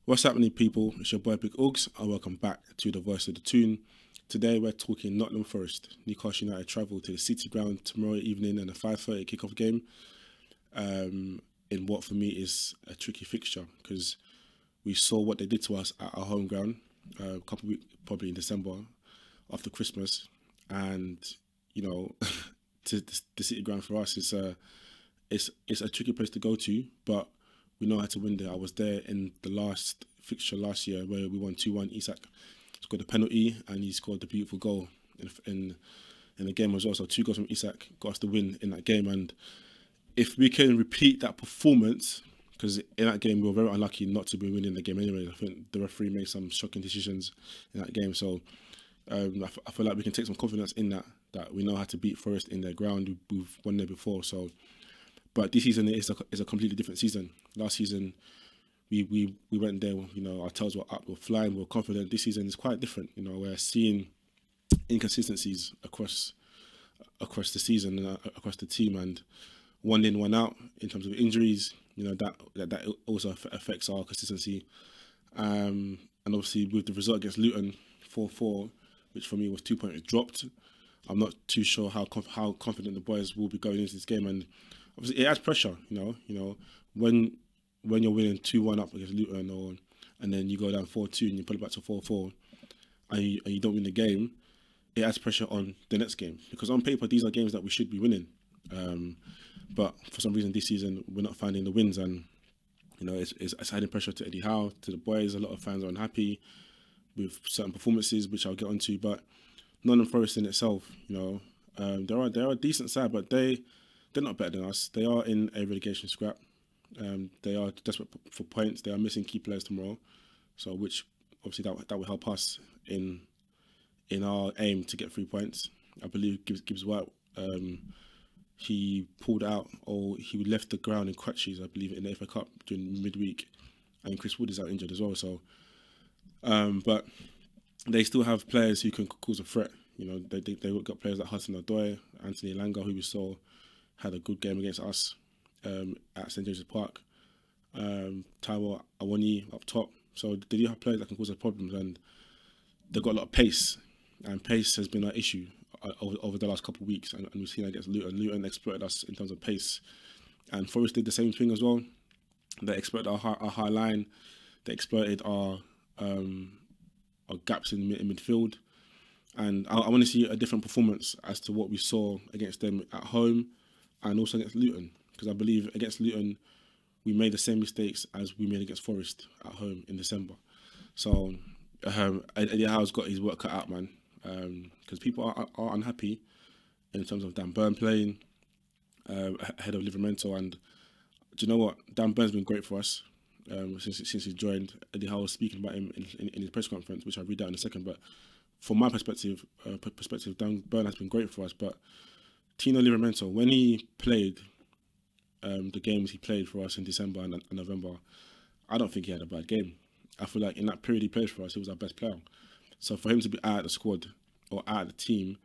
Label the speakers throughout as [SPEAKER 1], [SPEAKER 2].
[SPEAKER 1] What's happening, people? It's your boy Big Uggs, and welcome back to the Voice of the Tune. Today we're talking Nottingham Forest. Newcastle United travel to the City Ground tomorrow evening in a 5:30 kickoff game. In what for me is a tricky fixture because we saw what they did to us at our home ground a couple of weeks, probably in December after Christmas, and you know, to the City Ground for us is it's a tricky place to go to, but we know how to win there. I was there in the last fixture last year where we won 2-1. Isak scored a penalty and he scored the beautiful goal in the game as well. So 2 goals from Isak got us the win in that game. And if we can repeat that performance, because in that game we were very unlucky not to be winning the game anyway. I think the referee made some shocking decisions in that game. So I feel like we can take some confidence in that we know how to beat Forest in their ground. We've won there before. So, but this season is a completely different season. Last season, we went there, our tails were up, we were flying, we were confident. This season is quite different. We're seeing inconsistencies across the season and across the team, and one in, one out in terms of injuries. That also affects our consistency. And obviously with the result against Luton, 4-4, which for me was 2 points dropped. I'm not too sure how confident the boys will be going into this game, and obviously it adds pressure. When you're winning 2-1 up against Luton, and then you go down 4-2 and you put it back to 4-4, and you don't win the game, it adds pressure on the next game, because on paper these are games that we should be winning. But for some reason this season we're not finding the wins, and it's adding pressure to Eddie Howe, to the boys. A lot of fans are unhappy with certain performances, which I'll get onto. But Nottingham Forest in itself, they're a decent side, but they're not better than us. They are in a relegation scrap. They are desperate for points. They are missing key players tomorrow, so which obviously that will help us in our aim to get 3 points. I believe Gibbs White, he pulled out, or he left the ground in crutches, I believe, in the FA Cup during midweek, and Chris Wood is out injured as well. So, but they still have players who can cause a threat. They've got players like Hudson-Odoi, Anthony Elanga, who we saw had a good game against us at St James's Park. Taiwo Awoniyi up top. So they do have players that can cause us problems, and they've got a lot of pace, and pace has been our issue over the last couple of weeks, and we've seen that against Luton. Luton exploited us in terms of pace, and Forest did the same thing as well. They exploited our high line. They exploited our gaps in midfield, and I want to see a different performance as to what we saw against them at home and also against Luton, because I believe against Luton we made the same mistakes as we made against Forest at home in December. So Eddie Howe's got his work cut out, man, because people are unhappy in terms of Dan Burn playing ahead of Livramento. And do you know what? Dan Burn's been great for us since he joined. Eddie Howe was speaking about him in his press conference, which I'll read out in a second. But from my perspective, Dan Burn has been great for us. But TINO Livramento, when he played the games he played for us in December and November, I don't think he had a bad game. I feel like in that period he played for us, he was our best player. So for him to be out of the squad or out of the team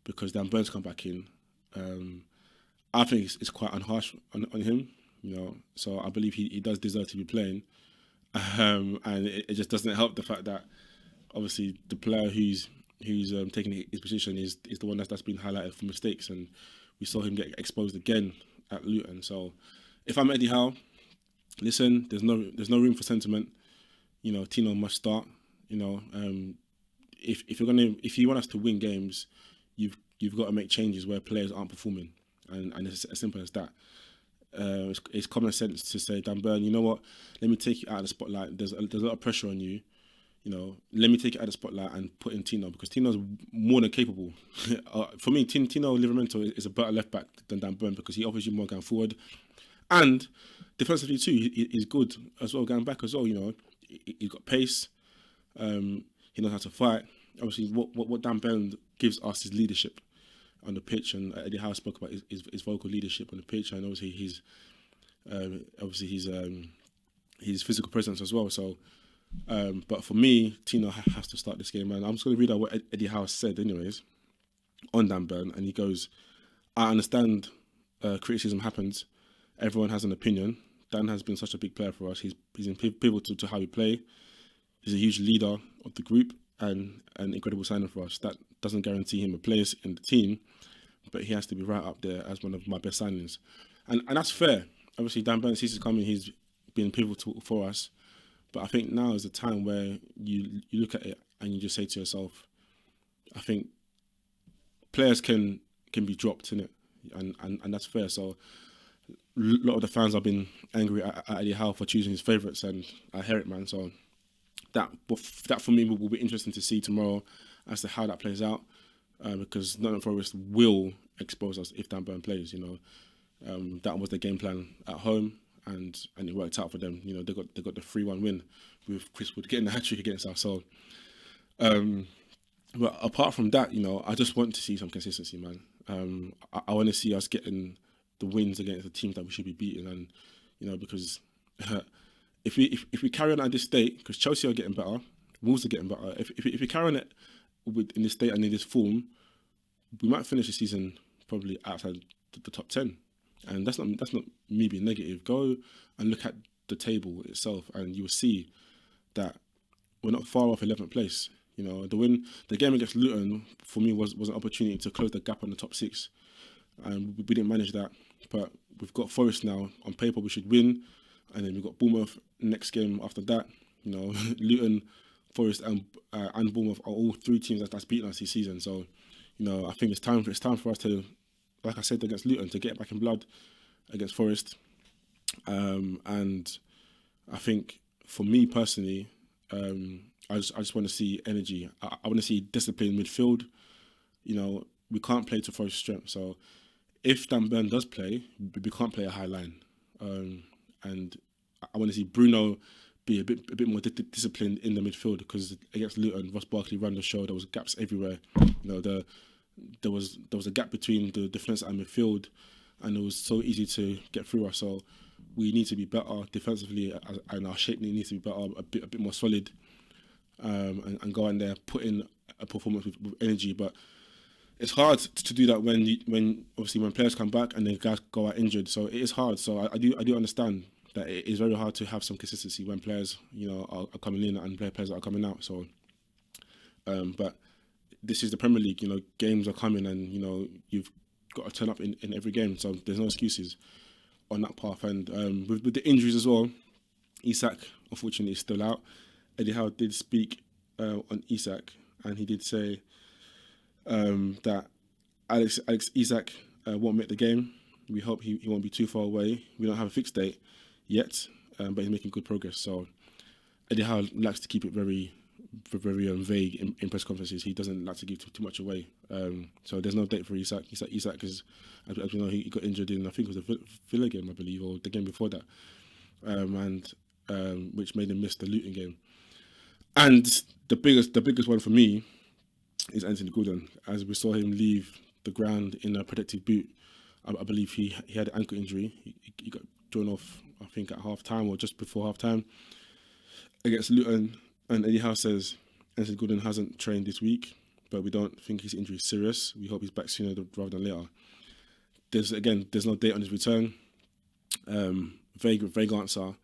[SPEAKER 1] because Dan Burns come back in, I think it's quite unharsh on him. So I believe he does deserve to be playing, and it just doesn't help the fact that obviously the player who's taking his position is the one that's been highlighted for mistakes, and we saw him get exposed again at Luton. So if I'm Eddie Howe, listen, there's no room for sentiment. Tino must start. If you want us to win games, you've got to make changes where players aren't performing, and it's as simple as that. It's common sense to say, Dan Burn, you know what? Let me take you out of the spotlight. There's a lot of pressure on you. Let me take it out of the spotlight and put in Tino, because Tino's more than capable. For me, Tino Livramento is a better left back than Dan Burn, because he offers you more going forward, and defensively too, he's good as well going back as well. He's got pace. He knows how to fight. Obviously, what Dan Burn gives us is leadership on the pitch, and Eddie Howe spoke about his vocal leadership on the pitch, and obviously his physical presence as well. So, but for me, Tino has to start this game, and I'm just going to read out what Eddie Howe said, anyways, on Dan Burn, and he goes, "I understand criticism happens. Everyone has an opinion. Dan has been such a big player for us. He's been pivotal to how we play. He's a huge leader of the group and an incredible signing for us. That doesn't guarantee him a place in the team, but he has to be right up there as one of my best signings. And that's fair. Obviously, Dan Burn, since he's coming, he's been pivotal for us. But I think now is the time where you look at it and you just say to yourself, I think players can be dropped in it, and that's fair. So a lot of the fans have been angry at Eddie Howe for choosing his favourites, and I hear it, man. So that for me will be interesting to see tomorrow as to how that plays out, because Nottingham Forest will expose us if Dan Burn plays. That was the game plan at home, and it worked out for them. They got the 3-1 win with Chris Wood getting the hat trick against us. So, but apart from that, I just want to see some consistency, man. I want to see us getting the wins against the teams that we should be beating, and because if we carry on at this state, because Chelsea are getting better, Wolves are getting better. If we carry on it in this state and in this form, we might finish the season probably outside the top 10. And that's not me being negative. Go and look at the table itself, and you will see that we're not far off 11th place. The game against Luton for me was an opportunity to close the gap on the top 6, and we didn't manage that. But we've got Forest now. On paper, we should win, and then we've got Bournemouth next game after that. Luton, Forest, and Bournemouth are all 3 teams that's beaten us this season. So, I think it's time for us to, like I said against Luton, to get back in blood against Forest. And I think for me personally, I just want to see energy. I want to see discipline in midfield. We can't play to Forest's strength. So if Dan Burn does play, we can't play a high line. And I want to see Bruno be a bit more disciplined in the midfield, because against Luton, Ross Barkley ran the show. There was gaps everywhere. There was a gap between the defence and midfield, and it was so easy to get through us. So we need to be better defensively, and our shape needs to be better, a bit more solid, and go in there, put in a performance with energy. But it's hard to do that when players come back and then guys go out injured. So it is hard. So I do understand that it is very hard to have some consistency when players are coming in and players that are coming out. So, but this is the Premier League. Games are coming, and you've got to turn up in every game. So there's no excuses on that path. And with the injuries as well, Isak unfortunately is still out. Eddie Howe did speak on Isak, and he did say that Alex Isak won't make the game. We hope he won't be too far away. We don't have a fixed date yet, but he's making good progress. So Eddie Howe likes to keep it very vague in press conferences. He doesn't like to give too much away. So there's no date for Isak. Isak is, as we know, he got injured in, I think it was the Villa game, I believe, or the game before that, which made him miss the Luton game. And the biggest one for me is Anthony Gordon. As we saw him leave the ground in a protective boot, I believe he had an ankle injury. He got drawn off, I think, at half-time or just before half-time against Luton. And Eddie Howe says Anthony Gordon hasn't trained this week, but we don't think his injury is serious. We hope he's back sooner rather than later. There's no date on his return. Vague answer.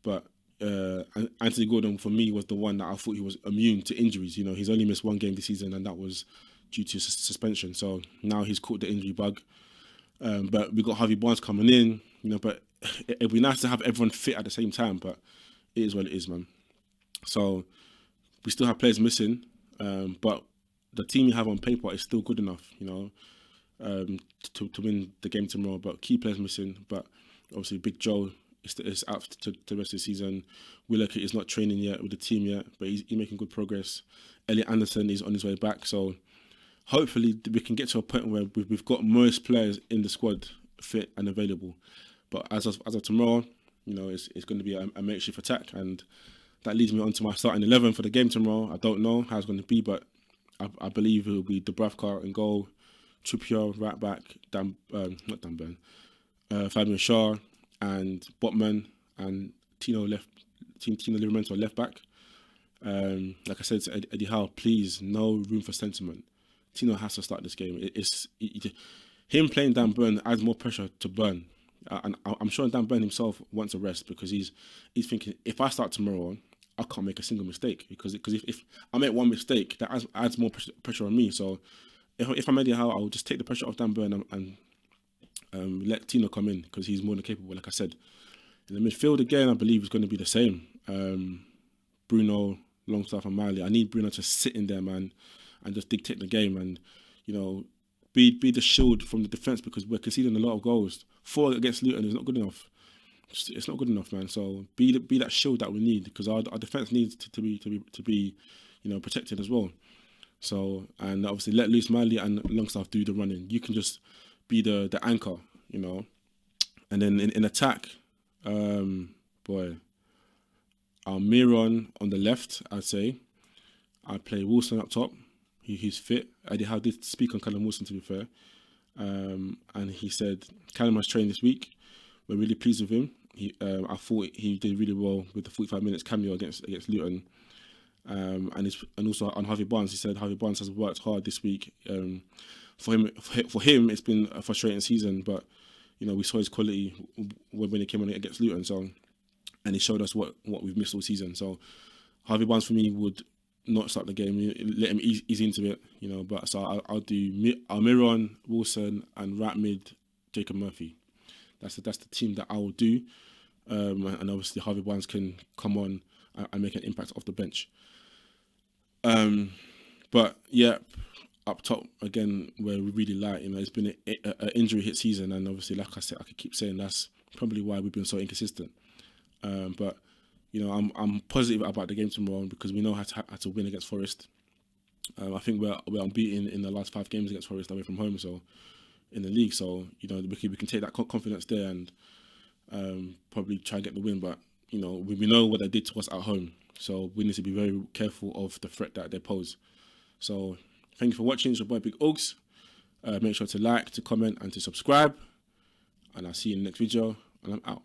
[SPEAKER 1] But Anthony Gordon, for me, was the one that I thought he was immune to injuries. He's only missed 1 game this season, and that was due to suspension. So now he's caught the injury bug. But we got Harvey Barnes coming in. But it'd be nice to have everyone fit at the same time. But it is what it is, man. So we still have players missing, but the team you have on paper is still good enough, to win the game tomorrow. But key players missing. But obviously, Big Joe is out to the rest of the season. Willock is not training yet with the team yet, but he's making good progress. Elliot Anderson is on his way back. So hopefully we can get to a point where we've got most players in the squad fit and available. But as of tomorrow, it's going to be a makeshift attack, and that leads me on to my starting 11 for the game tomorrow. I don't know how it's going to be, but I believe it will be Dubravka in goal, Trippier right back, Fabian Schär, and Botman and Tino Livramento left back. Like I said to Eddie Howe, please, no room for sentiment. Tino has to start this game. Him playing Dan Burn adds more pressure to Burn. And I'm sure Dan Burn himself wants a rest because he's thinking, if I start tomorrow, I can't make a single mistake because if I make one mistake, that adds more pressure on me. So if I'm Eddie Howe, I'll just take the pressure off Dan Burn and let TINO come in because he's more than capable, like I said. In the midfield again, I believe it's going to be the same. Bruno, Longstaff and Miley. I need Bruno to sit in there, man, and just dictate the game and, be the shield from the defence because we're conceding a lot of goals. 4 against Luton is not good enough. It's not good enough, man. So be that shield that we need because our defence needs to be protected as well. So, and obviously let loose Miley and Longstaff do the running. You can just be the anchor, And then in attack, Almiron on the left, I'd say. I'd play Wilson up top. He's fit. Eddie Howe did speak on Callum Wilson, to be fair. And he said, Callum has trained this week. We're really pleased with him. I thought he did really well with the 45 minutes cameo against Luton. And also on Harvey Barnes, he said Harvey Barnes has worked hard this week. For him, it's been a frustrating season, but we saw his quality when he came on against Luton. So, and he showed us what we've missed all season. So, Harvey Barnes for me would not start the game. Let him ease into it, But so I'll do Almiron, Wilson, and right mid Jacob Murphy. That's the team that I will do. And obviously Harvey Barnes can come on and make an impact off the bench. But yeah, up top again where we really like, it's been an injury hit season, and obviously, like I said, I could keep saying that's probably why we've been so inconsistent. But I'm positive about the game tomorrow because we know how to win against Forest. I think we're unbeaten in the last 5 games against Forest away from home, so in the league. So we can take that confidence there and probably try and get the win. But we know what they did to us at home, so we need to be very careful of the threat that they pose. So thank you for watching. It's your boy Big Oaks. Make sure to like, to comment, and to subscribe. And I'll see you in the next video. And I'm out.